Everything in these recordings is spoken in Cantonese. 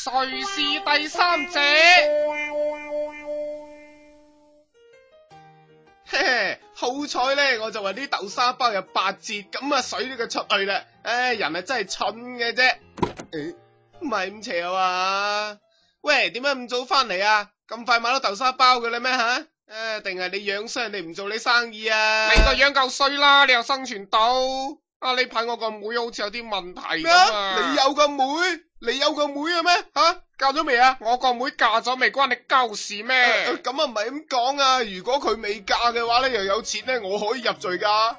誰是第三者？嘿嘿，好彩咧，我就話啲豆沙包有8折，咁啊水呢個出去啦。唉，人係真係蠢嘅啫。唔係咁邪啊嘛？喂，點解咁早翻嚟啊？咁快買到豆沙包嘅啦咩吓？定係你樣衰，人哋唔做你生意啊？你個樣夠衰啦，你又生存到？啊，你睇我個妹好似有啲問題咁啊！你有個妹？你有個妹嘅咩？吓，嫁咗未啊？我個妹嫁咗未，關你鳩事咩？咁啊唔係咁講啊！如果佢未嫁嘅話咧，又有錢咧，我可以入罪噶。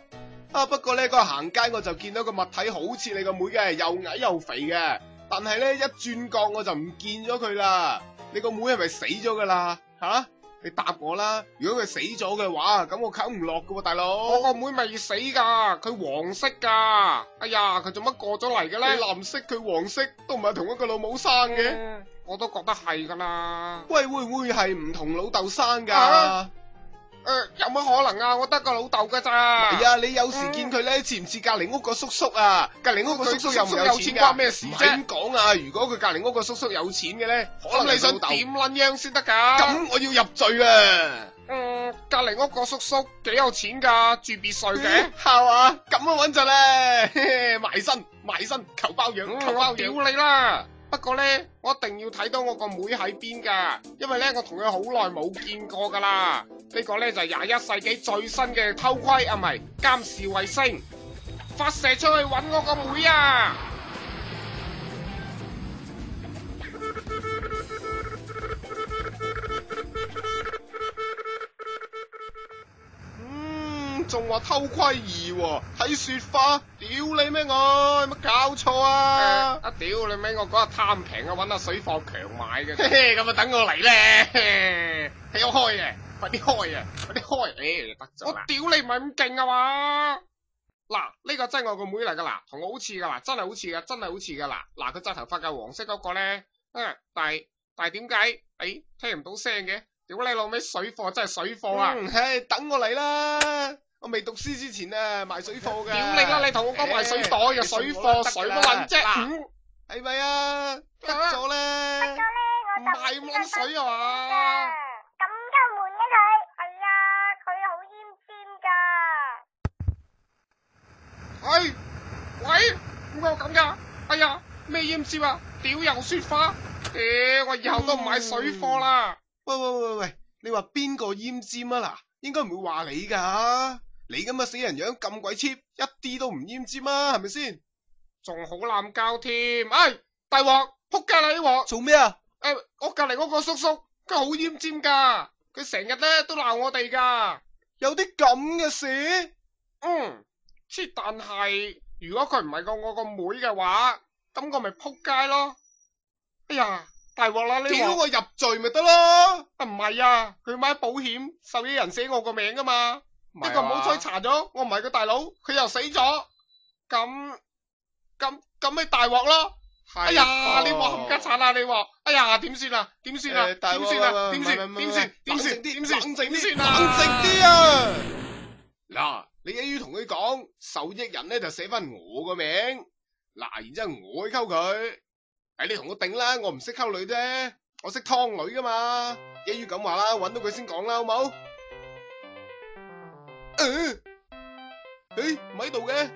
不過咧嗰日行街我就見到個物體好似你個妹嘅，又矮又肥嘅，但係咧一轉角我就唔見咗佢啦。你個妹係咪死咗噶啦？吓？你答我啦！如果佢死咗嘅話，咁我啃唔落噶喎，大佬。我個妹未死噶，佢黃色噶。哎呀，佢做乜過咗嚟嘅咧？你藍色佢黃色，都唔係同一個老母生嘅。我都覺得係噶啦。喂，會唔會係唔同老豆生噶？有乜可能啊？我得個老豆噶咋？係啊，你有時見佢咧，似唔似隔籬屋個叔叔啊？隔籬屋個叔叔有唔有錢關咩事啫？唔係咁講啊！如果佢隔籬屋個叔叔有錢嘅咧，可能你想點撚樣先得噶？咁我要入罪啊！隔籬屋個叔叔幾有錢噶，住別墅嘅，係嘛？咁啊穩陣咧，埋身求包養，求包養。屌你啦！不過咧，我一定要睇到我個妹喺邊噶，因為咧我同佢好耐冇見過噶啦。呢個咧就係21世紀最新嘅偷窺啊，唔係監視衛星，發射出去搵我個妹啊！仲話偷窺儀喎，睇雪花，屌你咩我，有乜搞錯啊？屌你咩我嗰日貪平啊，搵阿水貨強買嘅。咁啊等我嚟咧，係有開嘅，快啲開啊，快啲開，得咗啦。我屌你唔係咁勁啊嘛！嗱，呢個真係我個妹嚟噶啦，同我好似噶啦，真係好似噶，真係好似噶啦。嗱，佢紮頭髮嘅黃色嗰個咧，但係點解聽唔到聲嘅？屌你老味水貨真係水貨啊！等我嚟啦。我未讀書之前啊，賣水貨噶。屌你啦！你同我講賣水袋嘅水貨，水乜撚啫？係咪啊？得咗咧！唔係咁撚水啊嘛？咁鳩悶嘅佢，係啊，佢好奄尖噶。喂，點解我咁噶？哎呀，咩奄尖啊？屌又雪花！我以後都唔買水貨啦。喂，你話邊個奄尖啊？嗱，應該唔會話你噶。你咁嘅死人樣咁鬼 cheap，一啲都唔奄尖啊，係咪先？仲好濫交添，大鑊，仆街啦呢鑊！做咩啊？我隔籬嗰個叔叔，佢好奄尖噶，佢成日咧都鬧我哋噶。有啲咁嘅事？但係如果佢唔係我個妹嘅話，咁我咪仆街咯。哎呀，大鑊啦呢鑊！屌我入罪咪得咯？唔係啊，佢買保險，受益人寫我個名噶嘛。呢個唔好彩查咗，我唔係個大佬，佢又死咗，咁咪大鑊咯！哎呀，你話冚家鏟啊！你話，哎呀，點算啊？點算啊？點算啊？點算？冷靜啲啊！嗱，你一於同佢講，受益人咧就寫翻我個名，嗱，然之後我去溝佢，你同我頂啦，我唔識溝女啫，我識劏女噶嘛，一於咁話啦，搵到佢先講啦，好冇？唔喺度嘅，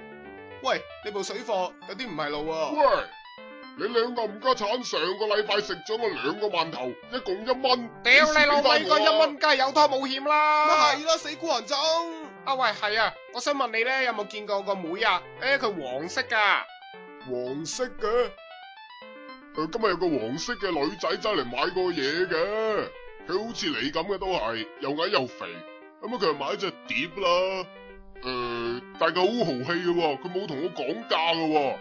喂，呢部水貨有啲唔係路喎。喂，你兩個唔家產上個禮拜食咗我2個饅頭，一共1蚊。屌你老味個1蚊梗係有拖冇險啦。咪係啦，死孤寒種。喂，係啊，我想問你咧，有冇見過個妹啊？佢黃色噶。黃色嘅？今日有個黃色嘅女仔走嚟買過嘢嘅，佢好似你咁嘅都係，又矮又肥。咁佢又買咗隻碟啦，但係佢好豪氣嘅喎，佢冇同我講價嘅喎，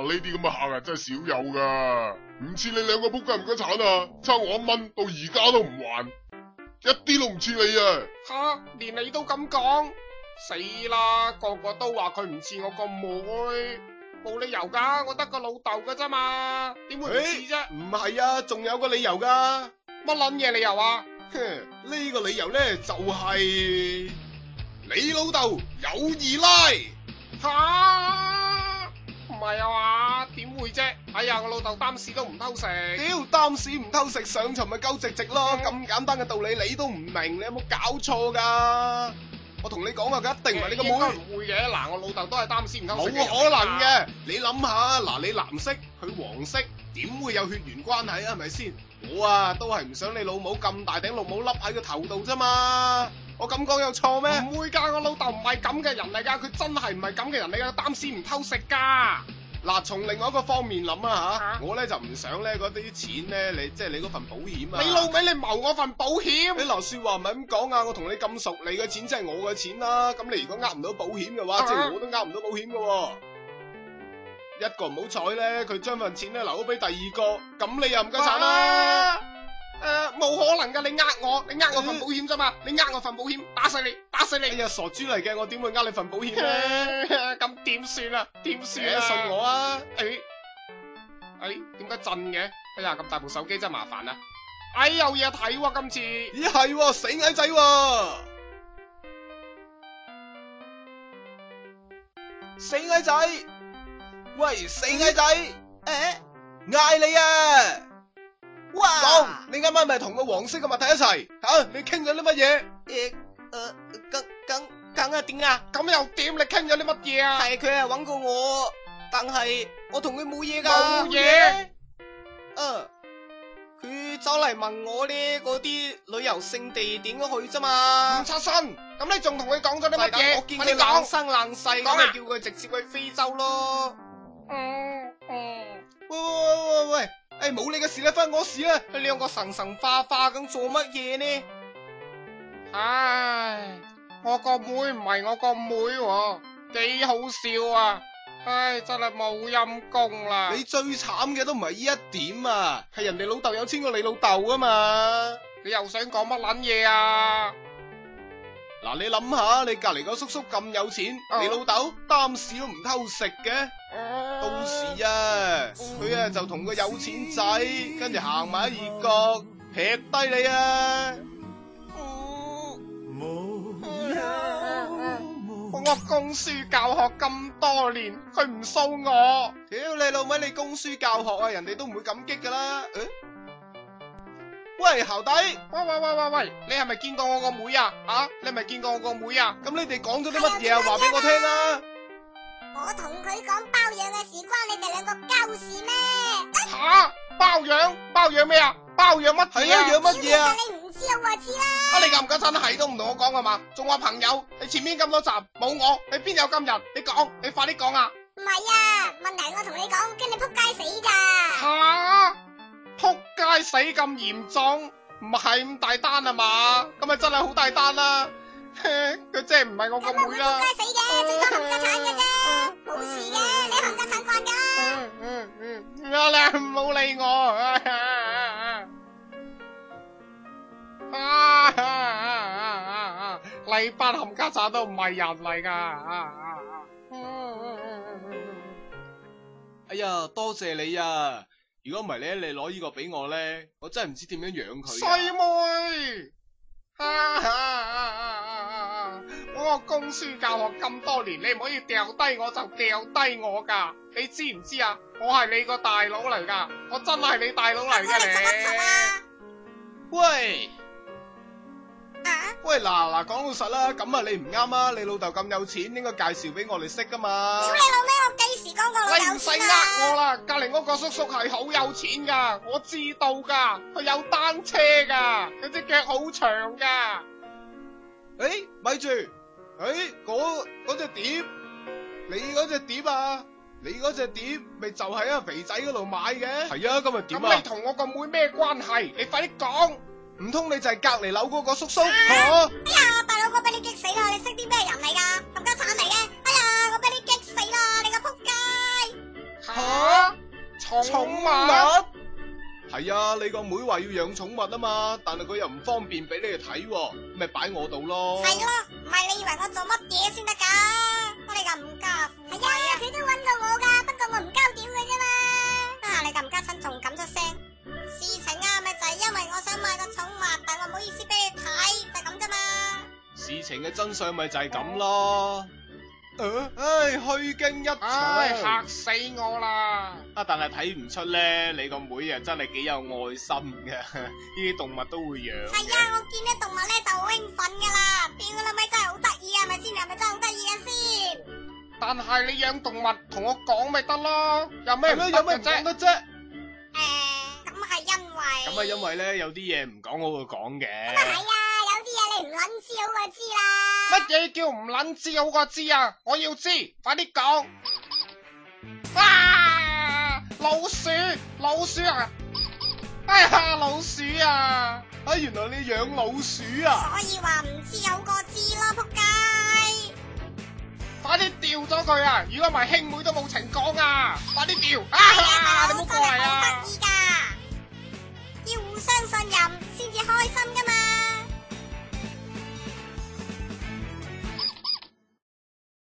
呢啲咁嘅客人真係少有噶，唔似你兩個仆街唔家產啊，差我1蚊到而家都唔還，一啲都唔似你啊！連你都咁講，死啦，個個都話佢唔似我個妹，冇理由噶，我得個老豆噶啫嘛，點會唔似啫？唔係啊，仲有個理由噶，乜撚嘢理由啊？呢個理由咧就係你老豆有2奶。唔係啊嘛？點會啫？哎呀，我老豆擔屎都唔偷食。屌，擔屎唔偷食，上床咪鳩直直咯，咁簡單嘅道理你都唔明，你有冇搞錯噶？我同你講啊，佢一定唔係你個妹。應該唔會嘅，嗱，我老豆都係擔屎唔偷冇食嘅。可能嘅，你諗下，嗱，你藍色，佢黃色，點會有血緣關係啊？係咪先？我啊，都係唔想你老母咁大頂綠帽笠喺個頭度啫嘛。我咁講有錯咩？唔會㗎，我老豆唔係咁嘅人嚟㗎，佢真係唔係咁嘅人嚟㗎，擔屎唔偷食㗎。嗱，從另外一個方面諗啊啊我咧就唔想咧嗰啲錢咧，你即係你嗰份保險啊。你老味，你謀我份保險。你嗱説話唔係咁講啊！我同你咁熟，你嘅錢即係我嘅錢啦。咁你如果呃唔到保險嘅話，即係我都呃唔到保險嘅喎。一個唔好彩咧，佢將份錢咧留咗俾第二個，咁你又唔夠慘啦。冇可能㗎，你呃我份保險啫嘛，你呃我份保險，打死你，打死你。哎呀，傻豬嚟嘅，我點會呃你份保險咧？咁點算啊？點算啊？信我啊！點解震嘅？哎呀，咁大部手機真係麻煩啊！有嘢睇喎，今次。咦係喎，死矮仔喎！死矮仔，喂，死矮仔，嗌你啊！哇！講，你啱啱咪同個黃色嘅物體一齊吓？你傾咗啲乜嘢？梗係點啊？咁又點？你傾咗啲乜嘢啊？係佢係揾過我，但係我同佢冇嘢㗎。冇嘢。佢走嚟問我呢嗰啲旅遊勝地點樣去啫嘛。唔出身，咁你仲同佢講咗啲乜嘢？我見快啲佢冷講。生冷世，講啊咁咪叫佢直接去非洲咯。喂，冇你嘅事啦，關我事啦！你兩個神神化化咁做乜嘢呢？唉，我個妹唔係我個妹喎，幾好笑啊！唉，真係冇陰功啦。你最慘嘅都唔係呢一點啊，係人哋老豆有錢過你老豆啊嘛！你又想講乜撚嘢啊？嗱，你諗下，你隔籬個叔叔咁有錢，你老豆擔屎都唔偷食嘅。到時啊，佢啊就同個有錢仔，跟住行埋一二角，劈低你啊！我供書教學咁多年，佢唔騷我。屌你老味，你供書教學啊，人哋都唔會感激噶啦。喂，校弟，喂，你係咪見過我個妹啊？你係咪見過我個妹啊？咁你哋講咗啲乜嘢啊？話俾我聽啊！我同佢講包養嘅事，關你哋兩個鳩事咩？包養咩啊？包養乜嘢啊？養乜嘢啊？你唔知我話知啦。你咁唔家真係都唔同我講啊嘛？仲話朋友，你前面咁多集冇我，你邊有今日？你講，你快啲講啊！唔係啊，問題我同你講，驚你撲街死㗎。撲街死咁嚴重，唔係咁大單啊嘛？咁咪真係好大單啦！佢真係唔係我個咁我妹啦。會撲街死嘅，最多冚家產嘅啫，冇事嘅，你冚家產慣㗎。你唔好理我。你班冚家產都唔係人嚟㗎。哎呀，多謝你啊！如果唔係咧，你攞呢個俾我咧，我真係唔知點樣養佢。衰妹，我供書教學咁多年，你唔可以掉低我就掉低我噶，你知唔知啊？我係你個大佬嚟噶，我真係你大佬嚟噶你。喂。啊？喂，嗱，講老實啦，咁啊你唔啱啊！你老豆咁有錢，應該介紹俾我哋識噶嘛。屌你老味，我幾時講過老你唔使豆錢呃我啦，隔籬嗰個叔叔係好有錢噶，我知道噶，佢有單車噶，佢隻腳好長噶。咪住，嗰隻碟，你嗰隻碟啊？你嗰隻碟咪就喺阿肥仔嗰度買嘅？係啊，咁啊點啊？咁你同我個妹咩關係？你快啲講。唔通你就係隔籬樓嗰個叔叔？哎呀，大佬，我俾你激死啦！你識啲咩人嚟噶？冚家產嚟嘅！哎呀，我俾你激死啦！你個仆街！寵物？係啊，你個妹話要養寵物啊嘛，但係佢又唔方便俾你哋睇喎，咪擺我度咯。係咯，唔係你以為我做乜嘢先得噶？我哋咁唔家父。係啊，佢都揾過我噶，不過我唔交屌嘅啫嘛。你咁家親仲敢出聲？事情啊，咪就係因為我想買個寵物，但我唔好意思俾你睇，就咁啫嘛。事情嘅真相咪就係咁咯。唉，虛驚一唉，嚇場。死我啦！啊，但係睇唔出咧，你個妹啊真係幾有愛心嘅，呢啲動物都會養。係啊，我見啲動物咧就好興奮噶啦，屌你老味真係好得意啊，係咪先？係咪真係好得意嘅先？但係你養動物同我講咪得咯，有咩唔得有咩嘅啫？唔講得啫？咁係因為咁啊，因為咧有啲嘢唔講好過講嘅。咁啊係啊，有啲嘢你唔撚知好過知啦。乜嘢叫唔撚知好過知啊？我要知，快啲講！啊！老鼠，老鼠啊！哎呀，老鼠啊！啊，原來你養老鼠啊！所以話唔知好過知咯，仆街！快啲掉咗佢啊！如果唔係兄妹都冇情講啊！快啲掉！係啊，大啊！你唔好過嚟佬真係好啊！得意㗎，要互相信任先至開心㗎嘛。